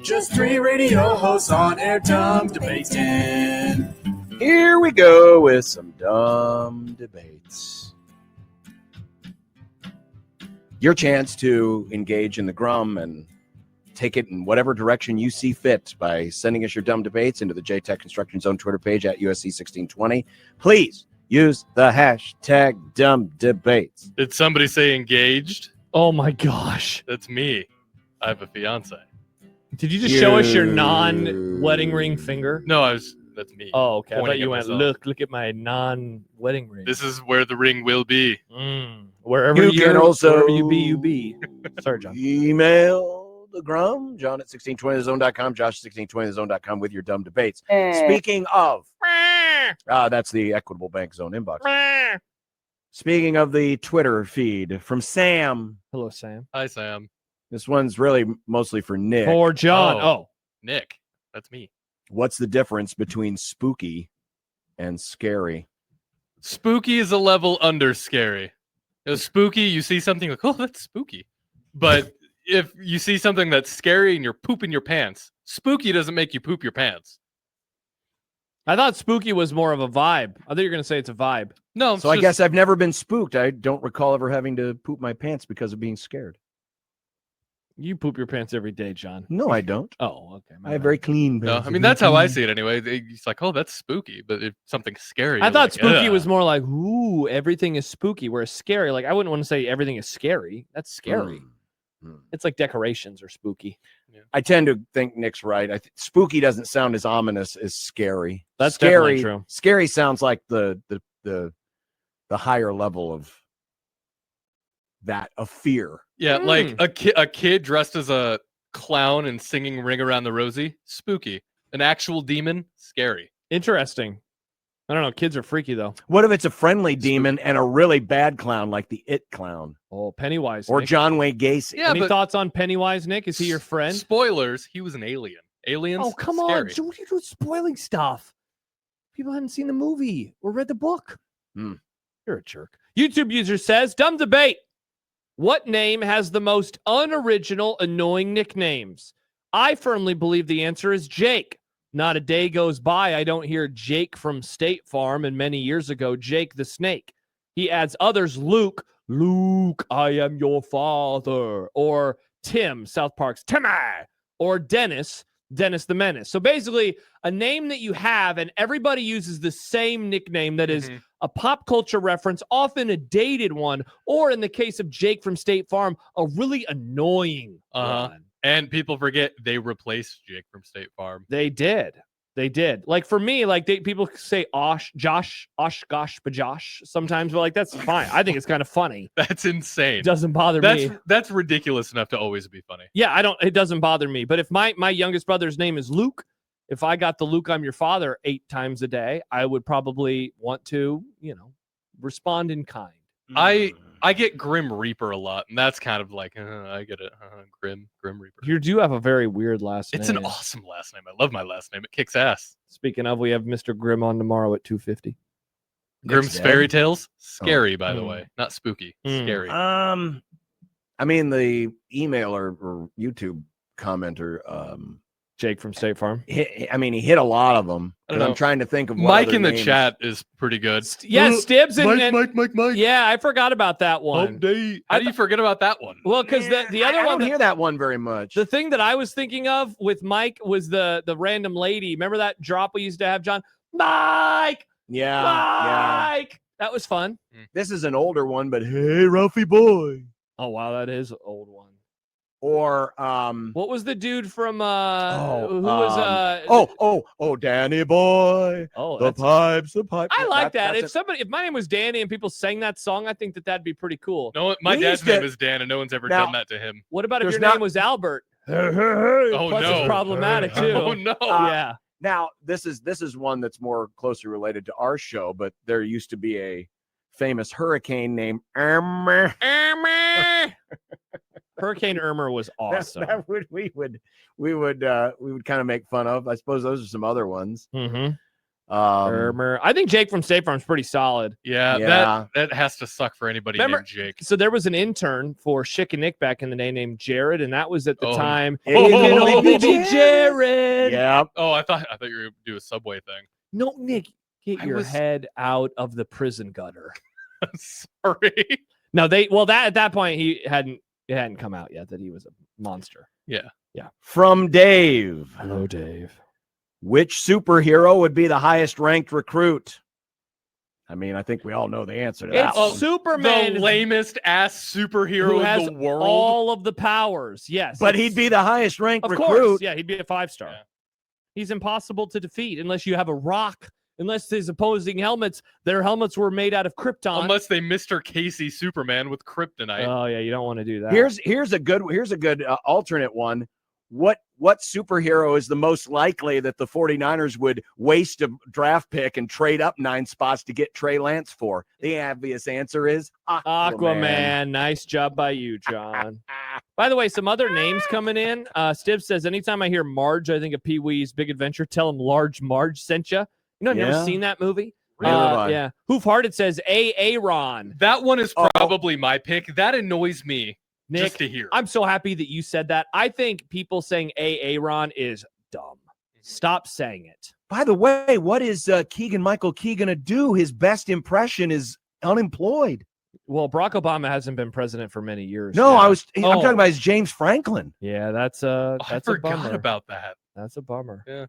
Just three radio hosts on air, dumb debating. Here we go with some dumb debates. Your chance to engage in the grum and take it in whatever direction you see fit by sending us your dumb debates into the JTech Construction Zone Twitter page at USC1620. Please use the hashtag dumb debates. Did somebody say engaged? Oh my gosh. That's me. I have a fiance. Did you just show us your non-wedding ring finger? No, that's me. Oh, okay. I thought Pointing you at went, myself. look at my non-wedding ring. This is where the ring will be. Wherever You can also wherever you be. Sorry, John. Email the grum, John at 1620thezone.com, Josh at 1620thezone.com with your dumb debates. Speaking of, that's the Equitable Bank Zone inbox. Speaking of the Twitter feed from Sam. Hello, Sam. Hi, Sam. This one's really mostly for Nick. For John. Oh. Nick. That's me. What's the difference between spooky and scary? Spooky is a level under scary. Spooky, you see something like, oh, that's spooky. But if you see something that's scary and you're pooping your pants, spooky doesn't make you poop your pants. I thought spooky was more of a vibe. I thought you were going to say it's a vibe. No. So I guess I've never been spooked. I don't recall ever having to poop my pants because of being scared. You poop your pants every day, John. No, I don't. Oh, okay. I have very clean pants. No, I mean, that's how I see it anyway. It's like, oh, that's spooky. But if something's scary, I thought like, spooky was more like, ooh, everything is spooky. Whereas scary, like, I wouldn't want to say everything is scary. That's scary. It's like decorations are spooky. Yeah. I tend to think Nick's right. Spooky doesn't sound as ominous as scary. That's scary. definitely true. Scary sounds like the higher level of fear. Yeah, like a kid dressed as a clown and singing Ring Around the Rosie, spooky. An actual demon, scary. Interesting. I don't know. Kids are freaky, though. What if it's a friendly demon and a really bad clown like the It Clown? Oh, Pennywise. Or Nick. John Wayne Gacy. Yeah, Any thoughts on Pennywise, Nick? Is he your friend? Spoilers, he was an alien. Aliens, Oh, come scary. on. What are you doing spoiling stuff? People hadn't seen the movie or read the book. You're a jerk. YouTube user says, dumb debate. What name has the most unoriginal, annoying nicknames? I firmly believe the answer is Jake. Not a day goes by I don't hear Jake from State Farm, and many years ago, Jake the Snake. He adds others, Luke, I am your father. Or Tim, South Park's Timmy. Or Dennis the Menace. So basically, a name that you have, and everybody uses the same nickname that is a pop culture reference, often a dated one, or in the case of Jake from State Farm, a really annoying one. And people forget they replaced Jake from State Farm. They did. Like for me, like people say Josh, gosh, bajosh sometimes, but like that's fine. I think it's kind of funny. That's insane. It doesn't bother me. That's ridiculous enough to always be funny. Yeah, it doesn't bother me. But if my youngest brother's name is Luke, if I got the Luke, I'm your father 8 times a day, I would probably want to, respond in kind. I get Grim Reaper a lot, and that's kind of like, I get it. Grim Reaper. You do have a very weird last name. It's an awesome last name. I love my last name. It kicks ass. Speaking of, we have Mr. Grimm on tomorrow at 2:50. Grimm's Fairy Tales? Scary, by the way. Not spooky. Scary. I mean, the emailer or YouTube commenter, Jake from State Farm. he hit a lot of them. I'm trying to think of what Mike other in the names. chat is pretty good. Yeah, Stibbs and Mike. Yeah, I forgot about that one. How do you forget about that one? Well, because the other I one, don't hear that one very much. the thing that I was thinking of with Mike was the random lady. Remember that drop we used to have, John? Mike. Yeah. That was fun. This is an older one, but hey, Ralphie boy. Oh wow, that is an old one. Or what was the dude from Danny boy. Oh, the pipes. I like that. If my name was Danny and people sang that song, I think that'd be pretty cool. No, my dad's name is Dan, and no one's ever done that to him. What about if your name was Albert? Oh Plus no, it's problematic too. Oh no, yeah. Now this is one that's more closely related to our show, but there used to be a famous hurricane named Irma. Hurricane Irma was awesome. We would kind of make fun of. I suppose those are some other ones. Mm-hmm. I think Jake from State Farm is pretty solid. Yeah, that has to suck for anybody named Jake. So there was an intern for Schick and Nick back in the day named Jared, and that was at the time. Jared. Yeah. Oh, I thought you were going to do a Subway thing. No, Nick, get your head out of the prison gutter. Sorry. No, at that point it hadn't come out yet that he was a monster. Yeah. From Dave. Hello, Dave. Which superhero would be the highest ranked recruit? I mean, I think we all know the answer to that. It's one. Superman, the lamest ass superhero who has in the world. all of the powers. Yes, But he'd be the highest ranked of recruit. course. Yeah, he'd be a 5-star. Yeah. He's impossible to defeat unless you have a rock. Unless his opposing their helmets were made out of Krypton. Unless they Mr. Casey Superman with kryptonite. Oh yeah, you don't want to do that. Here's a good alternate one. What superhero is the most likely that the 49ers would waste a draft pick and trade up 9 spots to get Trey Lance for? The obvious answer is Aquaman. Nice job by you, John. By the way, some other names coming in. Stiv says, anytime I hear Marge, I think of Pee-wee's Big Adventure. Tell him Large Marge sent you. You know, I've never seen that movie. Really? Yeah. Hoof Hearted says Aaron. That one is probably my pick. That annoys me. Nick, just to hear. I'm so happy that you said that. I think people saying Aaron is dumb. Stop saying it. By the way, what is Keegan-Michael Key going to do? His best impression is unemployed. Well, Barack Obama hasn't been president for many years. No, I'm talking about his James Franklin. Yeah, that's I forgot a bummer. about that. That's a bummer. Yeah.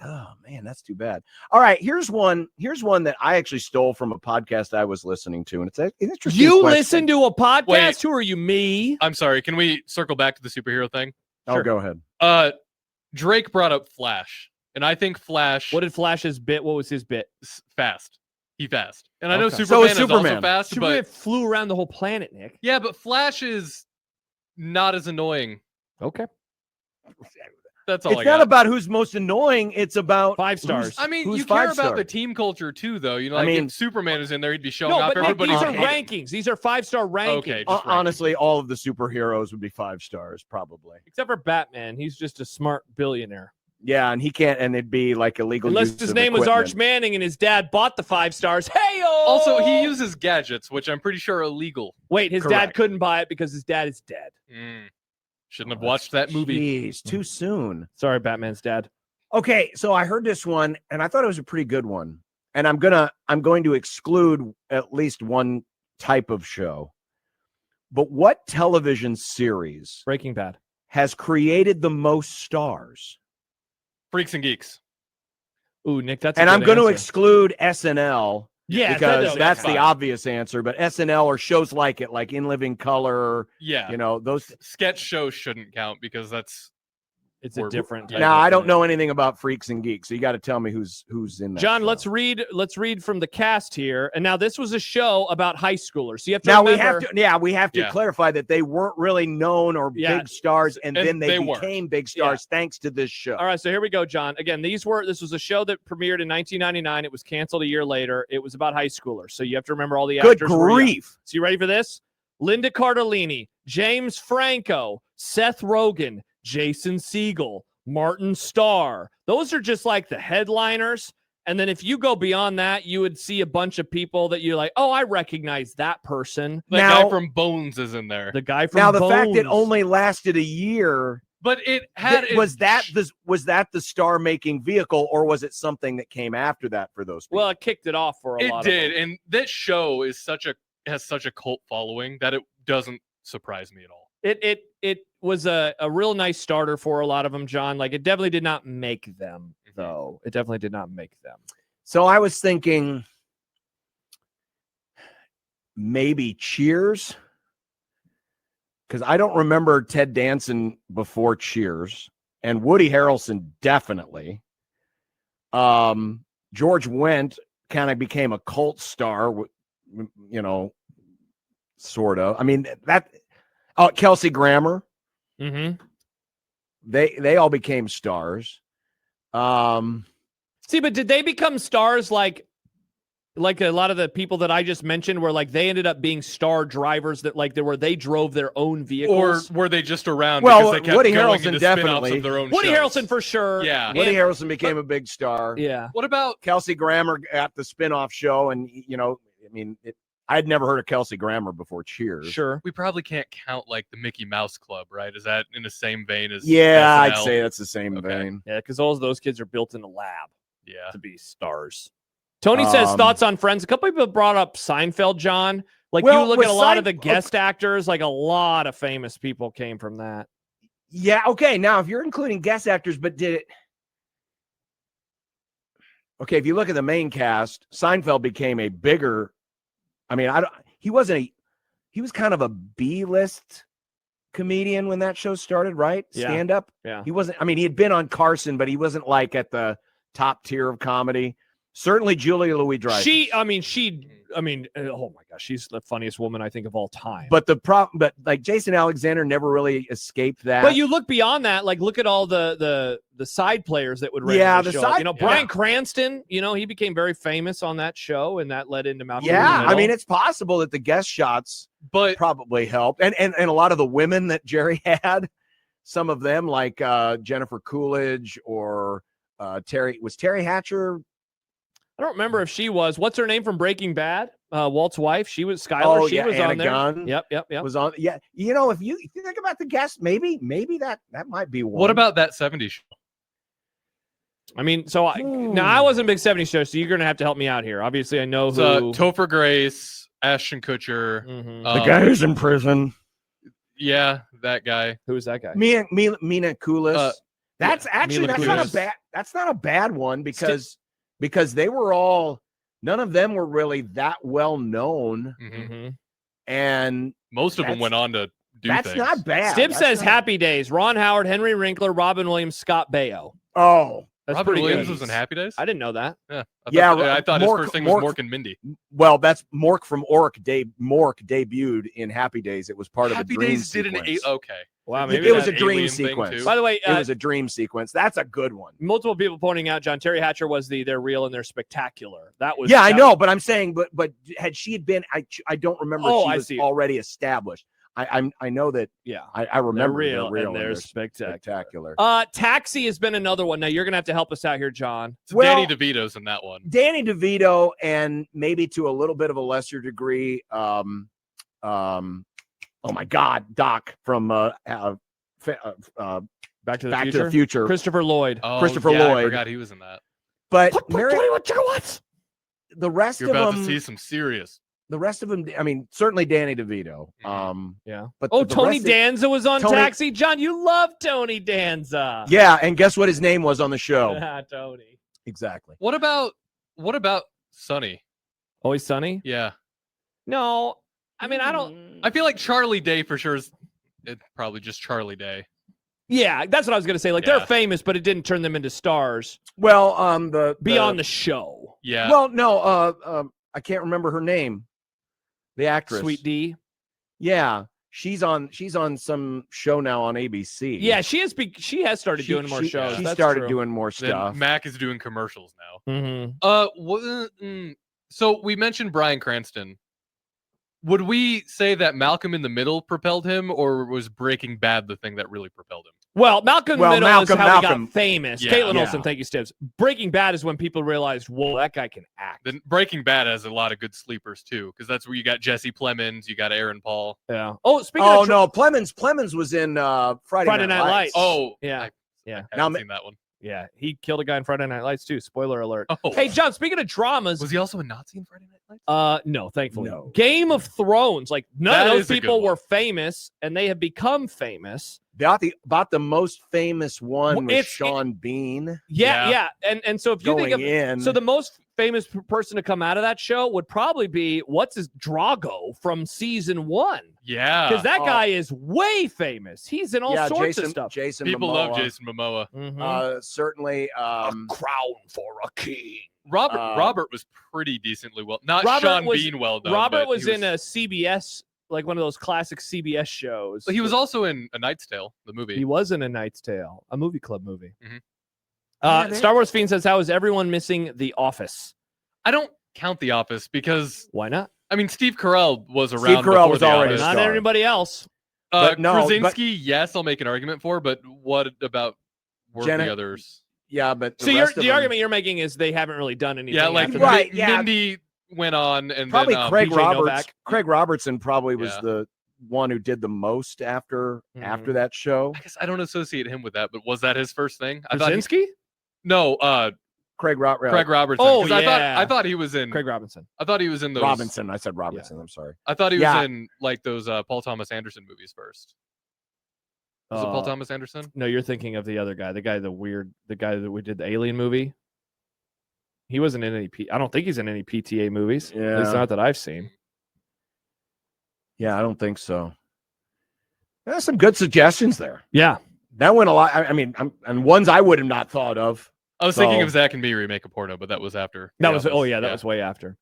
Oh man, that's too bad. All right, here's one that I actually stole from a podcast I was listening to, and it's an interesting. You question. listen to a podcast? Wait. Who are you? Me? I'm sorry. Can we circle back to the superhero thing? Oh, go ahead. Drake brought up Flash, and I think Flash. What did Flash's bit? What was his bit? Fast. He fast. And I know Okay. Superman So is also fast, Superman but flew around the whole planet, Nick. yeah, but Flash is not as annoying. Okay. That's all It's I not got. about who's most annoying. It's about 5 stars. I mean, who's you care about 5-star? the team culture too, though. You know, I like mean- if Superman is in there, he'd be showing No, off but Nick, everybody. these are hating him. rankings. These are 5-star rankings. Okay, just honestly, all of the superheroes would be 5 stars probably. Except for Batman. He's just a smart billionaire. Yeah, and he can't, and it'd be like illegal. Unless use his of name was equipment. Arch Manning and his dad bought the 5 stars. Hey, Also, he uses gadgets, which I'm pretty sure are illegal. Wait, his dad Correct. couldn't buy it because his dad is dead. Shouldn't have watched that movie. Jeez, too soon. Sorry, Batman's dad. Okay, so I heard this one, and I thought it was a pretty good one. And I'm going to exclude at least one type of show. But what television series Breaking Bad. has created the most stars? Freaks and Geeks. Ooh, Nick, that's a And good I'm going to answer. exclude SNL. Yeah, because that's fine. the obvious answer. But SNL or shows like it, like In Living Color, Yeah. you know, those. Sketch shows shouldn't count because that's It's a different type Now, of I don't thing. know anything about Freaks and Geeks, so you got to tell me who's in that. John, show. let's read from the cast here. And now this was a show about high schoolers. So you have to Now remember, we have to Yeah. clarify that they weren't really known or Yeah. big stars, and then they they weren't. became big stars thanks to this show. All right, so here we go, John. Again, this was a show that premiered in 1999. It was canceled a year later. It was about high schoolers. So you have to remember all the Good actors. were young. grief! So you ready for this? Linda Cardellini, James Franco, Seth Rogen, Jason Segel, Martin Starr. Those are just like the headliners. And then if you go beyond that, you would see a bunch of people that you're like, oh, I recognize that person. the Now- guy from Bones is in there. The guy from Now the fact it Bones. only lasted a year. But it had Was that the star-making vehicle, or was it something that came after that for those people? Well, it kicked it off for a it lot did, of them. and that show has such a cult following that it doesn't surprise me at all. It was a real nice starter for a lot of them, John. Like it definitely did not make them, though. It definitely did not make them. So I was thinking maybe Cheers, because I don't remember Ted Danson before Cheers, and Woody Harrelson definitely. George Wendt kind of became a cult star, you know, sort of. I mean Kelsey Grammer, Mm-hmm. they all became stars. See, but did they become stars like like a lot of the people that I just mentioned were like they ended up being star drivers that like they drove their own Or vehicles. were they just around Well, because they kept Woody going Harrelson into spin-offs definitely. of their own Woody shows? Harrelson for sure. Yeah. Woody And- Harrelson became a big star. Yeah. What about Kelsey Grammer at the spinoff show, and I mean, I'd never heard of Kelsey Grammer before Cheers. Sure. we probably can't count like the Mickey Mouse Club, right? Is that in the same vein as Yeah, I'd SNL? say that's the same Okay. vein. Yeah, because all of those kids are built in a lab Yeah. to be stars. Tony says Um, thoughts on Friends. A couple people brought up Seinfeld, John. Like Well, you look with at a lot of the Sein- guest actors, like a lot of famous people came from that. Yeah, okay. Now, if you're including guest actors, but did it? Okay, if you look at the main cast, Seinfeld became a bigger. I mean, he wasn't a. He was kind of a B-list comedian when that show started, right? Yeah. Stand up. Yeah. He wasn't. I mean, he had been on Carson, but he wasn't like at the top tier of comedy. Certainly, Julia Louis-Dreyfus. Oh my gosh, she's the funniest woman I think of all time. But like Jason Alexander never really escaped that. But you look beyond that, like look at all the side players that would the show. side- Bryan Cranston, he became very famous on that show, and that led into Malcolm in the yeah, I Middle. mean, it's possible that the guest shots But probably helped, and a lot of the women that Jerry had, some of them like Jennifer Coolidge or Terry Hatcher. I don't remember if she was. What's her name from Breaking Bad? Walt's wife. She was Skylar. Oh, she yeah, was Anna on there. Gunn Yep. was on. Yeah, if you think about the guests, maybe that might be one. what about that 70s show? I mean, now I wasn't a big 70s show, so you're gonna have to help me out here. Obviously, I know It's, who. Topher Grace, Ashton Kutcher. Mhm. the guy who's in prison? Yeah, that guy. Who is that guy? Mina Kunis. That's actually Mila that's not a bad one because they were all. None of them were really that well known, Mhm. Mhm. and Most of them went on to do that's things. not bad. Stib That's says not- Happy Days. Ron Howard, Henry Winkler, Robin Williams, Scott Baio. Oh, That's Robin pretty Williams good. was in Happy Days? I didn't know that. Yeah. Yeah, I thought Mork- his first thing was Mork- Mork and Mindy. well, that's Mork from Mork debuted in Happy Days. It was part Happy of a dream Days did sequence. an eight. Okay. Wow, Maybe It was a that dream alien thing, sequence. too. By the way, It was a dream sequence. That's a good one. multiple people pointing out John Terry Hatcher was they're real and they're spectacular. That was Yeah, I know, but I'm saying, but had she had been, I don't remember. Oh, she I was see. already established. I know that. Yeah, I remember they're they're real, and and they're spectacular. Taxi has been another one. Now you're gonna have to help us out here, John. So Well- Danny DeVito's in that one. Danny DeVito, and maybe to a little bit of a lesser degree, oh my God, Doc from Back to the Back Future. to the Future. Christopher Lloyd. Oh, Christopher yeah, I Lloyd. forgot he was in that. But Put Mary, 21 gigawatts. the rest You're of about them, to see some serious. the rest of them. I mean, certainly Danny DeVito. Mhm. Yeah. But Oh, the Tony rest of- Danza was on Tony- Taxi. John, you love Tony Danza. Yeah, and guess what his name was on the show? Tony. Exactly. What about Sonny? Always Sunny? Yeah. No. I mean, I don't. I feel like Charlie Day for sure is it's probably just Charlie Day. Yeah, that's what I was gonna say. Like Yeah. they're famous, but it didn't turn them into stars Well, beyond the show. Yeah. Well, no, I can't remember her name. The actress, Sweet D. Yeah, she's on some show now on ABC. Yeah, she has started doing more she, shows. She That's started true. doing more then stuff. Mac is doing commercials now. Mhm. So we mentioned Bryan Cranston. Would we say that Malcolm in the Middle propelled him, or was Breaking Bad the thing that really propelled him? Well, Malcolm in the Middle is how he Malcolm. got famous. Yeah. Caitlin Yeah. Olsen, thank you, Stibbs. Breaking Bad is when people realized, whoa, that guy can act. Then Breaking Bad has a lot of good sleepers too, because that's where you got Jesse Plemons, you got Aaron Paul. Yeah. Oh, speaking Oh of no, Plemons was in Friday Night Lights. Oh, Yeah. I Yeah. haven't Now, seen that one. Yeah, he killed a guy in Friday Night Lights too. Spoiler alert. Oh, Hey, John, speaking of dramas, was he also a Nazi in Friday Night Lights? no, thankfully. No. Game of Thrones, like none That of those is a good people one. were famous and they have become famous. about the most famous one Well, was it's- Sean Bean Yeah, Yeah. And so if you going think of in. so the most famous person to come out of that show would probably be Drago from season 1. Yeah. Because that Oh. guy is way famous. He's in all sorts of stuff. Jason People Momoa. love Jason Momoa. Mhm. Certainly. A crown for a king. Robert was pretty decently well. Not Robert Sean was- Bean well done. Robert but was he in a CBS, like one of those classic CBS shows. He was also in A Knight's Tale, the movie. He was in A Knight's Tale, a movie club movie. Mhm. Yeah, Star Wars Fiend says, "How is everyone missing The Office?" I don't count The Office because Why not? I mean Steve Carell was around. Steve Carell before was The already Office. a Not star. anybody else. But no, Krasinski, yes, I'll make an argument for, but what about the others? Yeah, but So the argument you're making is they haven't really done anything. Yeah, like after Right, that. yeah. Mindy went on, and probably then Craig PJ Roberts. Novak. Craig Robertson probably was Yeah. the one who did the most after Mhm. that show. I guess I don't associate him with that, but was that his first thing? I thought Krasinski? no, Craig Robertson. Oh, 'Cause yeah. I thought he was in. Craig Robinson. I thought he was in those. Robinson. I said Robinson. I'm sorry. I thought he was Yeah. in like those Paul Thomas Anderson movies first. Was it Paul Thomas Anderson? No, you're thinking of the other guy, the guy that we did the Alien movie. He wasn't in any. I don't think he's in any PTA movies. At least Yeah. not that I've seen. Yeah, I don't think so. There's some good suggestions there. Yeah. That went a lot. I mean, and ones I would have not thought of. I was thinking So- of Zach and me remake a porno, but that was after. That The was Office. that was way after.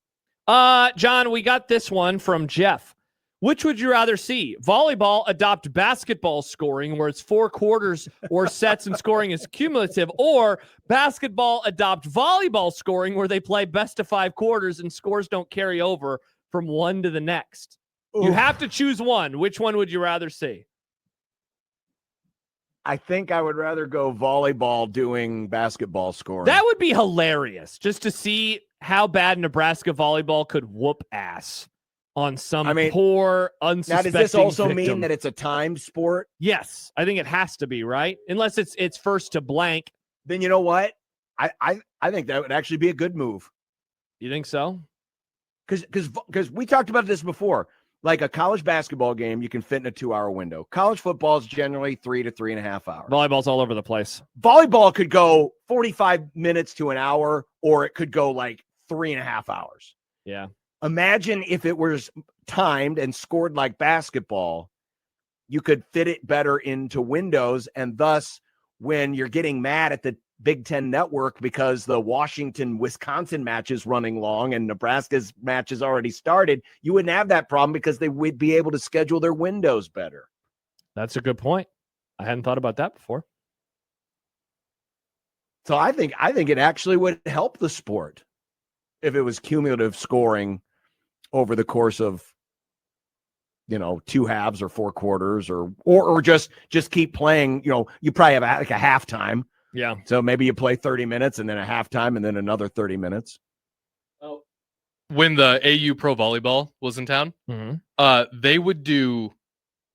John, we got this one from Jeff. Which would you rather see? Volleyball adopt basketball scoring where it's 4 quarters or sets and scoring is cumulative, or basketball adopt volleyball scoring where they play best of 5 quarters and scores don't carry over from one to the next. You Oof. have to choose one. Which one would you rather see? I think I would rather go volleyball doing basketball scoring. That would be hilarious just to see how bad Nebraska volleyball could whoop ass on some poor, now, unsuspecting does this also victim. mean that it's a timed sport? Yes, I think it has to be, right? Unless it's first to blank. Then you know what? I think that would actually be a good move. You think so? Because we talked about this before. Like a college basketball game, you can fit in a 2-hour window. College football is generally 3 to 3.5 hours. Volleyball's all over the place. Volleyball could go 45 minutes to an hour, or it could go like 3.5 hours. Yeah. Imagine if it was timed and scored like basketball, you could fit it better into windows. And thus, when you're getting mad at the Big Ten network because the Washington-Wisconsin match is running long and Nebraska's match has already started, you wouldn't have that problem because they would be able to schedule their windows better. That's a good point. I hadn't thought about that before. So I think it actually would help the sport if it was cumulative scoring over the course of, 2 halves or 4 quarters or just keep playing. You probably have like a halftime. Yeah. So maybe you play 30 minutes and then a halftime and then another 30 minutes. When the AU Pro Volleyball was in town, they would do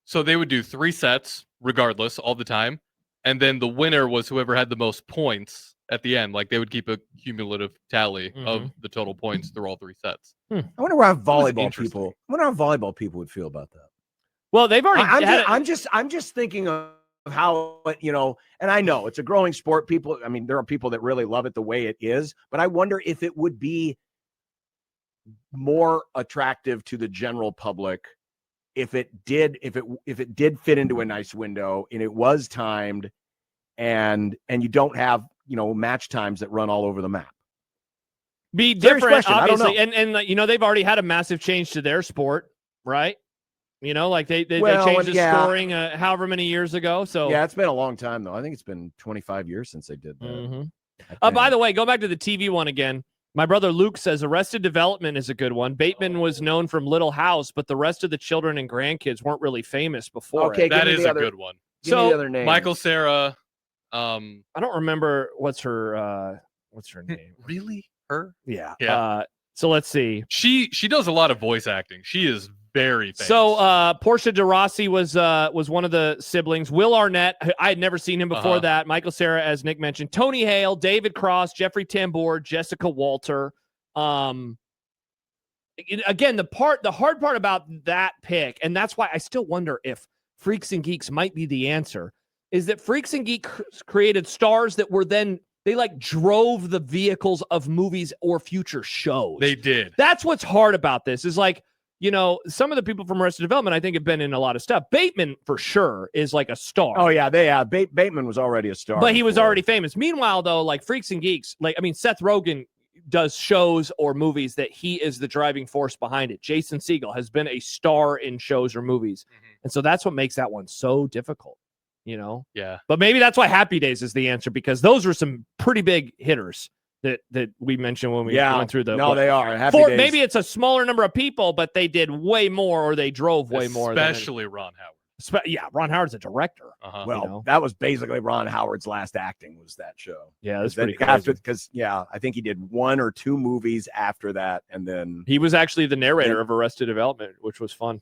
3 sets regardless all the time, and then the winner was whoever had the most points at the end. Like they would keep a cumulative tally of the total points through all 3 sets. I wonder how volleyball interesting. people would feel about that. Well, they've already. I'm just thinking of how, and I know it's a growing sport. People, I mean, there are people that really love it the way it is, but I wonder if it would be more attractive to the general public if it did fit into a nice window and it was timed, and you don't have match times that run all over the map. Be Serious different, question. I don't obviously, and they've already had a massive change to their sport, right? Like they changed the scoring however many years ago. So yeah, it's been a long time though. I think it's been 25 years since they did that. By the way, go back to the TV one again. My brother Luke says Arrested Development is a good one. Bateman was known from Little House, but the rest of the children and grandkids weren't really famous before. Okay, That is a good one. Give me the other name. Michael Cera. I don't remember what's her name. Really? Her? Yeah. Yeah. So let's see. She does a lot of voice acting. She is very famous. So Portia de Rossi was one of the siblings. Will Arnett, I had never seen him before that. Michael Cera, as Nick mentioned. Tony Hale, David Cross, Jeffrey Tambor, Jessica Walter. Again, the hard part about that pick, and that's why I still wonder if Freaks and Geeks might be the answer, is that Freaks and Geeks created stars that were then they drove the vehicles of movies or future shows. They did. That's what's hard about this is some of the people from Arrested Development I think have been in a lot of stuff. Bateman for sure is like a star. Oh yeah, Bateman was already a star, but he was already famous. Meanwhile, though, Freaks and Geeks, Seth Rogen does shows or movies that he is the driving force behind it. Jason Segel has been a star in shows or movies, and so that's what makes that one so difficult. Yeah. But maybe that's why Happy Days is the answer, because those are some pretty big hitters that we mentioned when we Yeah. went through the. No, what, they are. Happy four, Days. maybe it's a smaller number of people, but they did way more, or they drove way more. Especially Ron Howard. Yeah, Ron Howard's a director. Uh-huh. Well, you know? that was basically Ron Howard's last acting was that show. Yeah, that's pretty after crazy. because I think he did 1 or 2 movies after that, and then He was actually the narrator of Arrested Development, which was fun.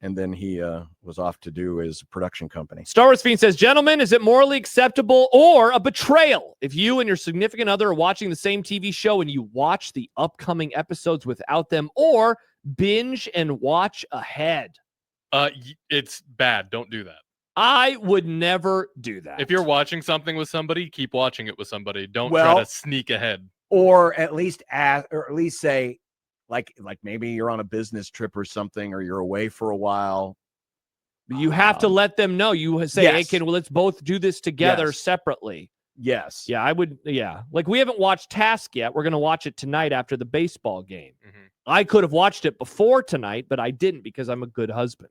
he was off to do his production company. Star Wars Fiend says, gentlemen, is it morally acceptable or a betrayal if you and your significant other are watching the same TV show and you watch the upcoming episodes without them, or binge and watch ahead? It's bad. Don't do that. I would never do that. If you're watching something with somebody, keep watching it with somebody. Don't try to sneak ahead. Or at least say, like maybe you're on a business trip or something, or you're away for a while. You have to let them know. You say, yes. hey, let's both do this together Yes. separately. Yes. Yeah, I would. Yeah. Like, we haven't watched Task yet. We're going to watch it tonight after the baseball game. Mm-hmm. I could have watched it before tonight, but I didn't because I'm a good husband.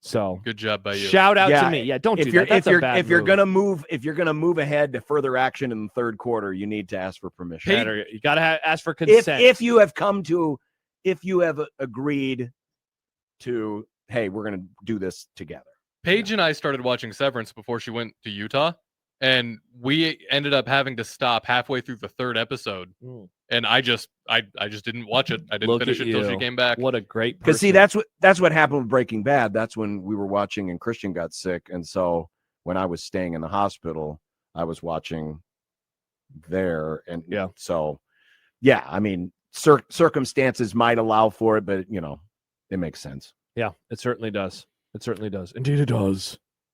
So good job by you. Shout out to me. Yeah, don't do that. That's if you're gonna move ahead to further action in the third quarter, you need to ask for permission. You got to ask for consent. If you have agreed to, hey, we're gonna do this together. Paige and I started watching Severance before she went to Utah, and we ended up having to stop halfway through the 3rd episode. And I just didn't watch it. I didn't finish it until she came back. What a great person. Because see, that's what happened with Breaking Bad. That's when we were watching and Christian got sick, and so when I was staying in the hospital, I was watching there, and I mean, circumstances might allow for it, but it makes sense. Yeah, it certainly does. It certainly does. Indeed, it does.